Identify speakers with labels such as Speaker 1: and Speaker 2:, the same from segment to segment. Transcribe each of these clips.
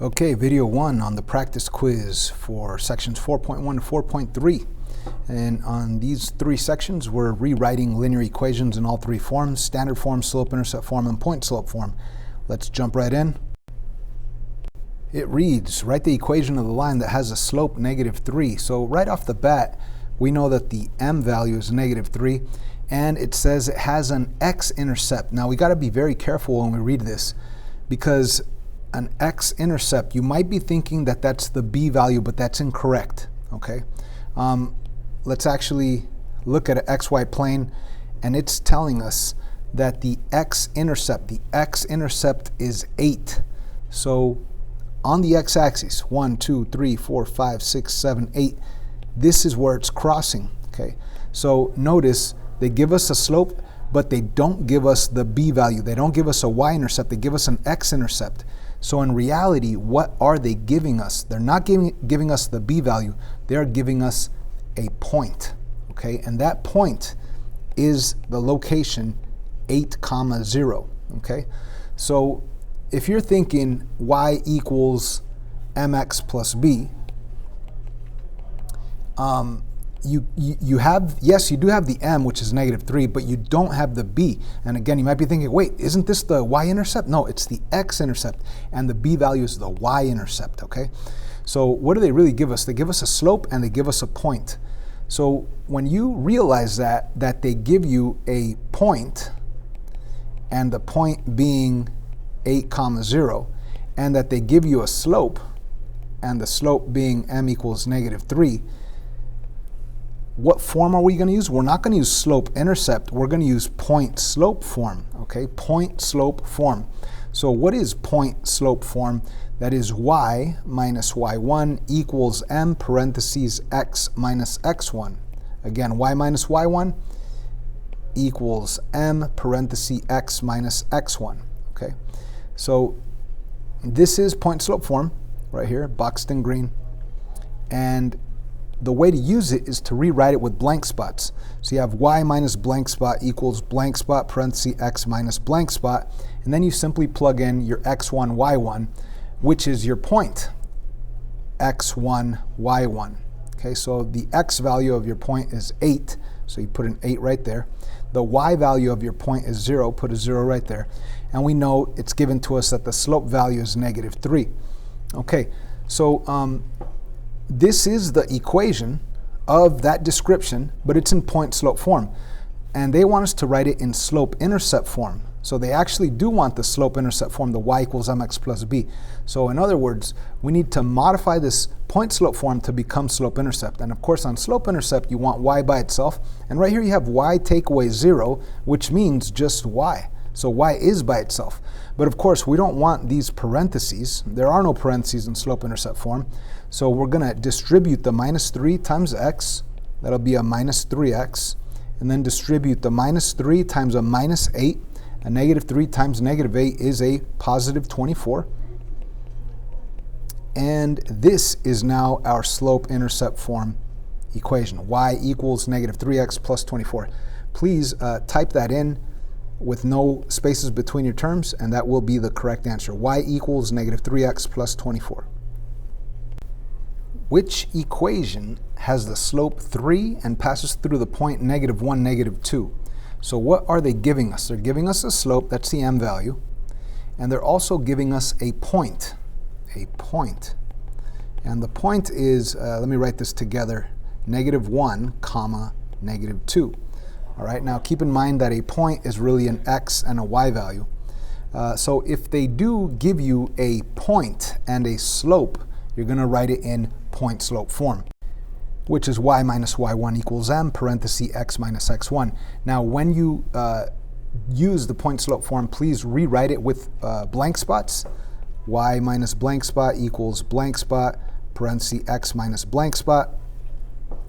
Speaker 1: Okay, video 1 on the practice quiz for sections 4.1 to 4.3. And on these three sections, we're rewriting linear equations in all three forms: standard form, slope-intercept form, and point-slope form. Let's jump right in. It reads, write the equation of the line that has a slope -3. So right off the bat, we know that the m value is -3, and it says it has an x-intercept. Now we got to be very careful when we read this, because an x-intercept, you might be thinking that that's the b value, but that's incorrect. Okay, let's actually look at an xy plane, and it's telling us that the x-intercept is 8. So on the x-axis, 1, 2, 3, 4, 5, 6, 7, 8, this is where it's crossing. Okay, so notice they give us a slope, but they don't give us the b value. They don't give us a y-intercept. They give us an x-intercept. So in reality, what are they giving us? They're not giving us the b value. They're giving us a point. Okay, and that point is the location 8, 0. Okay, so if you're thinking y equals mx plus b, you have, yes, you do have the m, which is -3, but you don't have the b. And again, you might be thinking, wait, isn't this the y-intercept? No, it's the x-intercept, and the b value is the y-intercept. Okay, so what do they really give us? They give us a slope and they give us a point. So when you realize that they give you a point, and the point being 8, 0, and that they give you a slope, and the slope being m equals -3, what form are we going to use? We're not going to use slope-intercept. We're going to use point-slope form. Okay, point-slope form. So what is point-slope form? That is y minus y1 equals m parentheses x minus x1. Again, y minus y1 equals m parentheses x minus x1. Okay, so this is point-slope form right here, boxed in green. And the way to use it is to rewrite it with blank spots. So you have y minus blank spot equals blank spot parentheses x minus blank spot, and then you simply plug in your x1, y1, which is your point, x1, y1. Okay, so the x value of your point is 8, so you put an 8 right there. The y value of your point is 0, put a 0 right there. And we know it's given to us that the slope value is -3. Okay, so this is the equation of that description, but it's in point-slope form. And they want us to write it in slope-intercept form. So they actually do want the slope-intercept form, the y equals mx plus b. So in other words, we need to modify this point-slope form to become slope-intercept. And of course, on slope-intercept, you want y by itself. And right here you have y take away 0, which means just y. So y is by itself. But of course, we don't want these parentheses. There are no parentheses in slope-intercept form. So we're going to distribute the -3 times x. That'll be a -3x. And then distribute the -3 times a -8. A -3 times -8 is a +24. And this is now our slope-intercept form equation. Y equals -3x plus 24. Please type that in with no spaces between your terms, and that will be the correct answer. Y equals -3x plus 24. Which equation has the slope 3 and passes through the point -1, -2? So what are they giving us? They're giving us a slope, that's the m value, and they're also giving us a point. And the point is, let me write this together, -1, -2. All right, now keep in mind that a point is really an x and a y value. So if they do give you a point and a slope, you're going to write it in point-slope form, which is y minus y1 equals m parentheses x minus x1. Now when you use the point-slope form, please rewrite it with blank spots. Y minus blank spot equals blank spot parentheses x minus blank spot.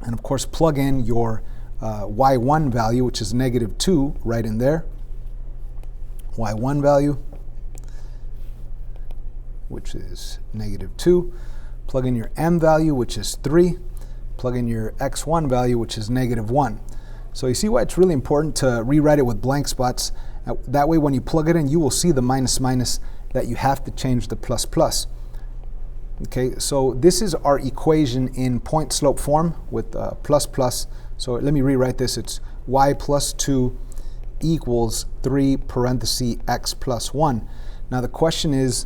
Speaker 1: And of course, plug in your y1 value, which is -2, right in there. Y1 value, which is -2. Plug in your m value, which is 3. Plug in your x1 value, which is -1. So you see why it's really important to rewrite it with blank spots. That way when you plug it in, you will see the minus minus that you have to change the plus plus. Okay, so this is our equation in point slope form with plus plus. So let me rewrite this. It's y plus 2 equals 3 parenthesis x plus 1. Now the question is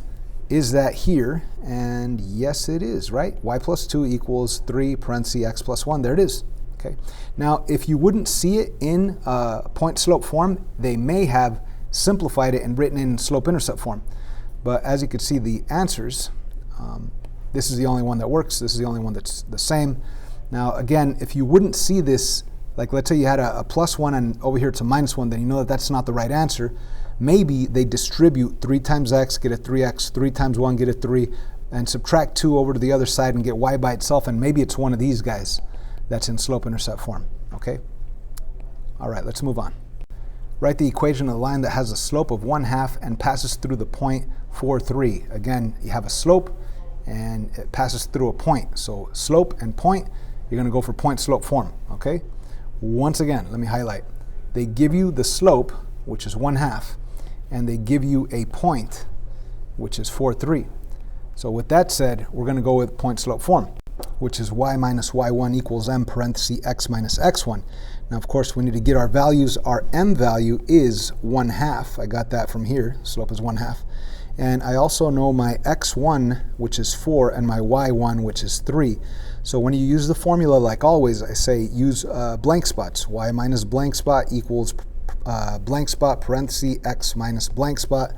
Speaker 1: that here? And yes, it is, right? Y plus 2 equals 3 parenthesis x plus 1. There it is. Okay. Now, if you wouldn't see it in point slope form, they may have simplified it and written in slope intercept form. But as you can see, the answers, this is the only one that works. This is the only one that's the same. Now, again, if you wouldn't see this, like let's say you had a plus 1 and over here it's a minus 1, then you know that that's not the right answer. Maybe they distribute 3 times x, get a 3x, 3 times 1, get a 3, and subtract 2 over to the other side and get y by itself, and maybe it's one of these guys that's in slope-intercept form, okay? All right, let's move on. Write the equation of the line that has a slope of 1/2 and passes through the point 4, 3. Again, you have a slope and it passes through a point. So slope and point, you're gonna go for point slope form, okay? Once again, let me highlight. They give you the slope, which is 1/2, and they give you a point, which is 4, 3. So with that said, we're gonna go with point slope form, which is y minus y1 equals m parenthesis x minus x1. Now, of course, we need to get our values. Our m value is 1/2. I got that from here. Slope is 1/2. And I also know my x1, which is 4, and my y1, which is 3. So when you use the formula, like always, I say use blank spots. Y minus blank spot equals blank spot parenthesis x minus blank spot.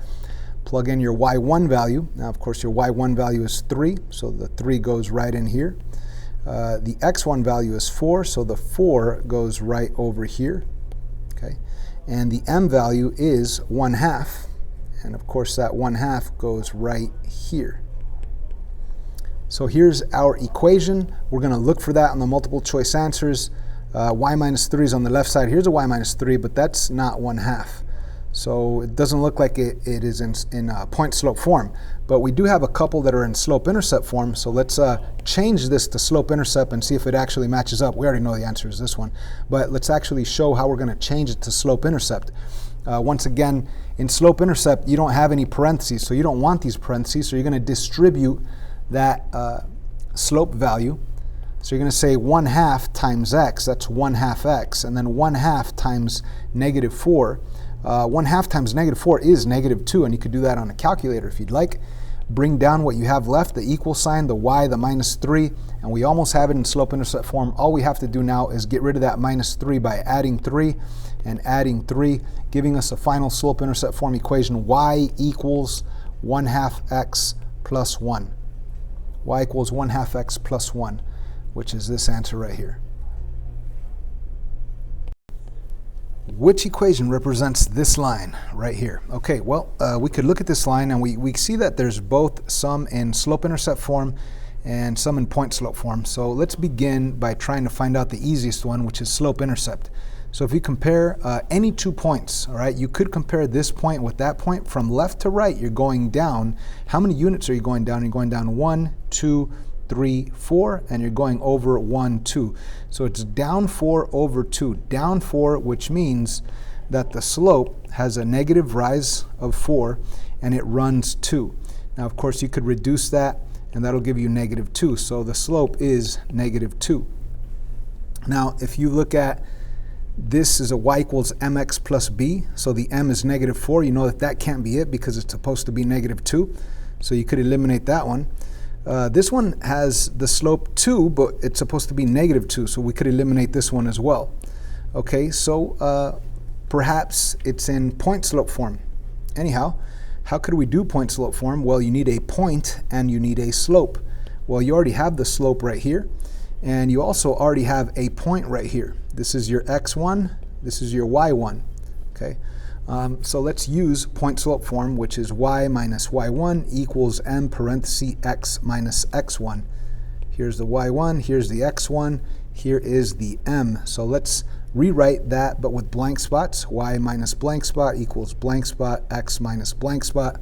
Speaker 1: Plug in your y1 value. Now, of course, your y1 value is 3, so the 3 goes right in here. The x1 value is 4, so the 4 goes right over here. Okay, and the m value is 1/2, and of course that 1/2 goes right here. So here's our equation. We're going to look for that on the multiple choice answers. Y minus 3 is on the left side. Here's a y minus 3, but that's not 1/2. So it doesn't look like it is in point slope form. But we do have a couple that are in slope intercept form. So let's change this to slope intercept and see if it actually matches up. We already know the answer is this one. But let's actually show how we're going to change it to slope intercept. Once again, in slope intercept, you don't have any parentheses. So you don't want these parentheses. So you're going to distribute that slope value. So you're going to say 1/2 times x, that's 1/2 x, and then 1/2 times negative 4. 1/2 times negative 4 is negative 2, and you could do that on a calculator if you'd like. Bring down what you have left, the equal sign, the y, the minus 3, and we almost have it in slope-intercept form. All we have to do now is get rid of that minus 3 by adding 3 and adding 3, giving us a final slope-intercept form equation, y equals 1/2 x plus 1. Y equals 1/2 x plus 1, which is this answer right here. Which equation represents this line right here? Okay, well, we could look at this line and we see that there's both some in slope-intercept form and some in point slope form. So let's begin by trying to find out the easiest one, which is slope-intercept. So if you compare any 2 points, all right, you could compare this point with that point. From left to right, you're going down. How many units are you going down? You're going down 1, 2, 3, 4, and you're going over 1, 2. So it's down 4 over 2. Down 4, which means that the slope has a negative rise of 4 and it runs 2. Now, of course, you could reduce that and that'll give you negative 2. So the slope is negative 2. Now, if you look at this is a y equals mx plus b. So the m is negative 4. You know that that can't be it because it's supposed to be negative 2. So you could eliminate that one. This one has the slope 2, but it's supposed to be negative 2, so we could eliminate this one as well. Okay, so perhaps it's in point slope form. Anyhow, how could we do point slope form? Well, you need a point and you need a slope. Well, you already have the slope right here, and you also already have a point right here. This is your x1, this is your y1, okay? So let's use point slope form, which is y minus y1 equals m parenthesis x minus x1. Here's the y1, here's the x1, here is the m. So let's rewrite that, but with blank spots. Y minus blank spot equals blank spot, x minus blank spot.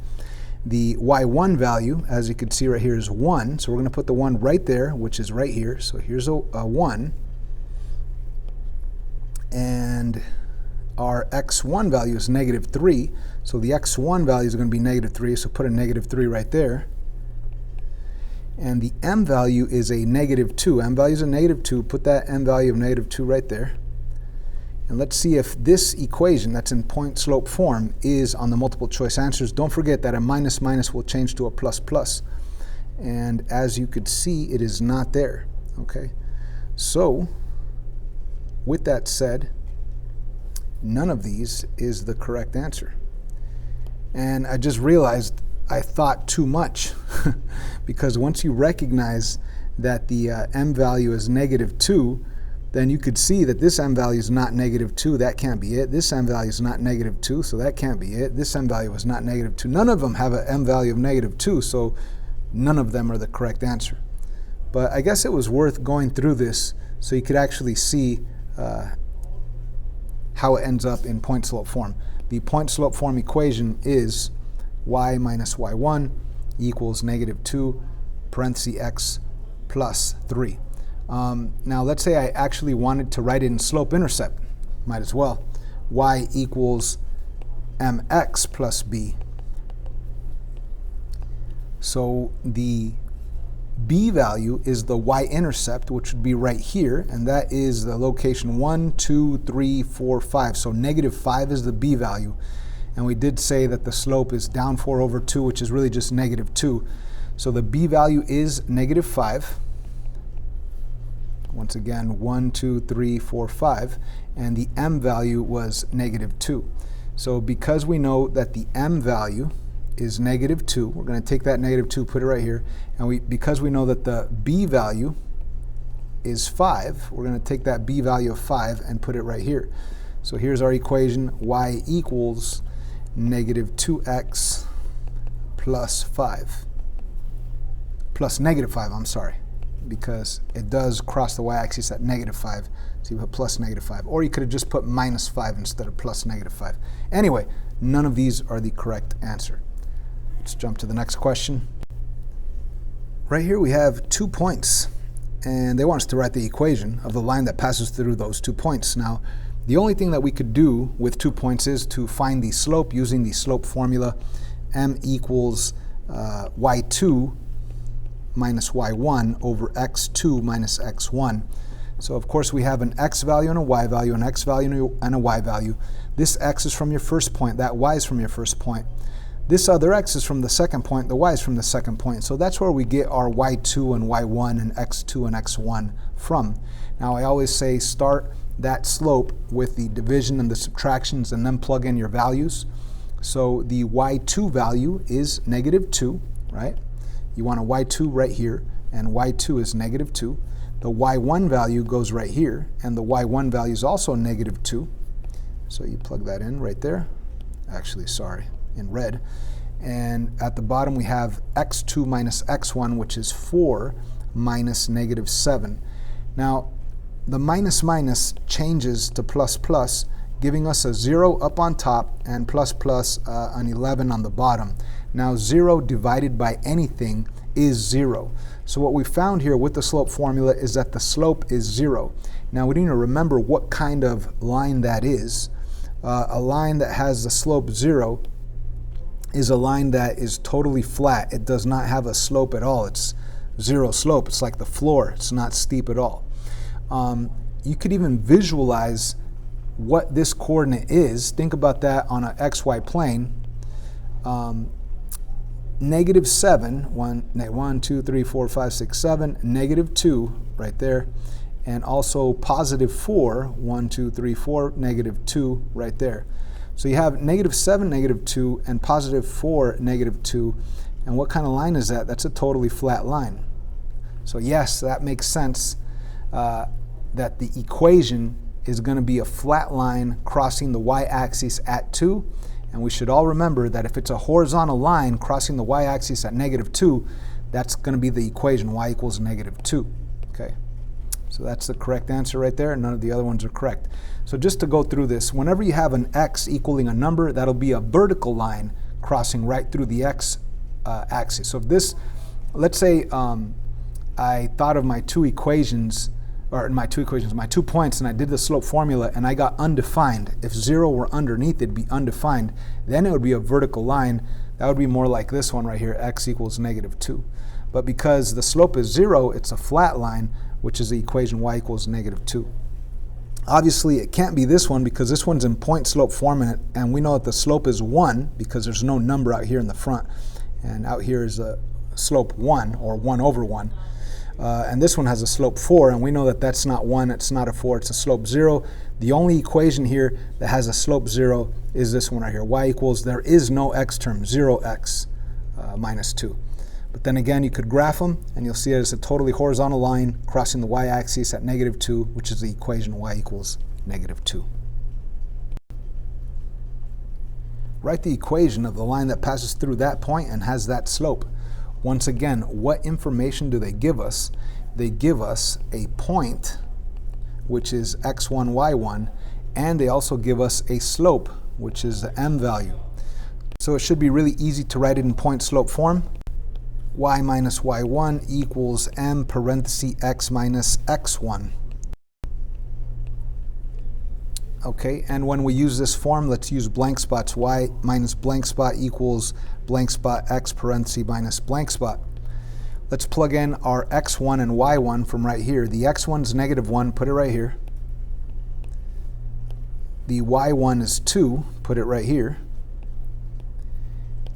Speaker 1: The y1 value, as you can see right here, is 1. So we're going to put the 1 right there, which is right here. So here's a 1. And our x1 value is negative 3, so the x1 value is going to be negative 3, so put a negative 3 right there. and the m value is a negative 2. M value is a negative 2. Put that m value of negative 2 right there. And let's see if this equation that's in point-slope form is on the multiple choice answers. Don't forget that a minus minus will change to a plus plus. And as you could see, it is not there. Okay, so with that said, none of these is the correct answer. And I just realized I thought too much because once you recognize that the m value is negative 2, then you could see that this m value is not negative 2. That can't be it. This m value is not negative 2, so that can't be it. This m value is not negative 2. None of them have an m value of negative 2, so none of them are the correct answer. But I guess it was worth going through this so you could actually see how it ends up in point-slope form. The point-slope form equation is y minus y1 equals negative 2 parentheses x plus 3. Now let's say I actually wanted to write it in slope-intercept. Might as well. Y equals mx plus b. So the b value is the y-intercept, which would be right here, and that is the location 1, 2, 3, 4, 5. So negative 5 is the b value. And we did say that the slope is down 4 over 2, which is really just negative 2. So the b value is negative 5. Once again, 1, 2, 3, 4, 5. And the m value was negative 2. So because we know that the m value is negative 2, we're going to take that negative 2, put it right here. And because we know that the b value is 5, we're going to take that b value of 5 and put it right here. So here's our equation, y equals negative 2x plus 5. Plus negative 5, I'm sorry, because it does cross the y-axis at negative 5. So you put plus negative 5. Or you could have just put minus 5 instead of plus negative 5. Anyway, none of these are the correct answer. Let's jump to the next question. Right here we have 2 points, and they want us to write the equation of the line that passes through those 2 points. Now, the only thing that we could do with 2 points is to find the slope using the slope formula. M equals y2 minus y1 over x2 minus x1. So of course we have an x value and a y value, an x value and a y value. This x is from your first point, that y is from your first point. This other x is from the second point, the y is from the second point. So that's where we get our y2 and y1 and x2 and x1 from. Now I always say start that slope with the division and the subtractions and then plug in your values. So the y2 value is negative 2, right? You want a y2 right here, and y2 is negative 2. The y1 value goes right here, and the y1 value is also negative 2. So you plug that in right there. Actually, sorry, in red. And at the bottom we have x2 minus x1, which is 4 minus negative 7. Now, the minus minus changes to plus plus, giving us a 0 up on top and plus plus an 11 on the bottom. Now 0 divided by anything is 0. So what we found here with the slope formula is that the slope is 0. Now we need to remember what kind of line that is. A line that has the slope 0 is a line that is totally flat. It does not have a slope at all. It's 0 slope. It's like the floor. It's not steep at all. You could even visualize what this coordinate is. Think about that on an xy plane. Negative 7, 1, 2, 3, 4, 5, 6, 7, negative 2 right there, and also positive 4, 1, 2, 3, 4, negative 2 right there. So you have negative 7, negative 2, and positive 4, negative 2. And what kind of line is that? That's a totally flat line. So yes, that makes sense that the equation is going to be a flat line crossing the y-axis at 2. And we should all remember that if it's a horizontal line crossing the y-axis at negative 2, that's going to be the equation, y equals negative 2. Okay, so that's the correct answer right there, and none of the other ones are correct. So just to go through this, whenever you have an x equaling a number, that'll be a vertical line crossing right through the x axis. So if this, let's say I thought of my two equations, my 2 points, and I did the slope formula and I got undefined. If 0 were underneath, it'd be undefined. Then it would be a vertical line. That would be more like this one right here, x equals negative 2. But because the slope is 0, it's a flat line, which is the equation y equals -2. Obviously, it can't be this one because this one's in point slope form, and we know that the slope is 1 because there's no number out here in the front. And out here is a slope 1, or 1 over 1. And this one has a slope 4, and we know that that's not 1, it's not a 4, it's a slope 0. The only equation here that has a slope 0 is this one right here. Y equals, there is no x term, 0x minus 2. But then again, you could graph them, and you'll see it as a totally horizontal line crossing the y-axis at -2, which is the equation y equals -2. Write the equation of the line that passes through that point and has that slope. Once again, what information do they give us? They give us a point, which is x1, y1, and they also give us a slope, which is the m value. So it should be really easy to write it in point slope form. Y minus y1 equals m parenthesis x minus x1. Okay, and when we use this form, let's use blank spots. Y minus blank spot equals blank spot x parenthesis minus blank spot. Let's plug in our x1 and y1 from right here. The x1 is -1, put it right here. The y1 is 2, put it right here.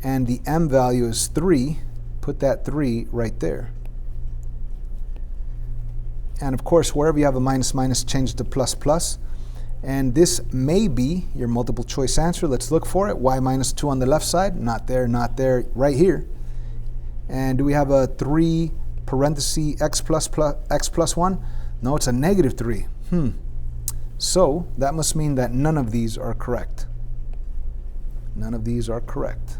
Speaker 1: And the m value is 3, put that 3 right there. And of course, wherever you have a minus minus, change it to plus plus. And this may be your multiple choice answer. Let's look for it. Y minus 2 on the left side. Not there, not there, right here. And do we have a 3 parenthesis x plus 1? No, it's a -3. So that must mean that none of these are correct. None of these are correct.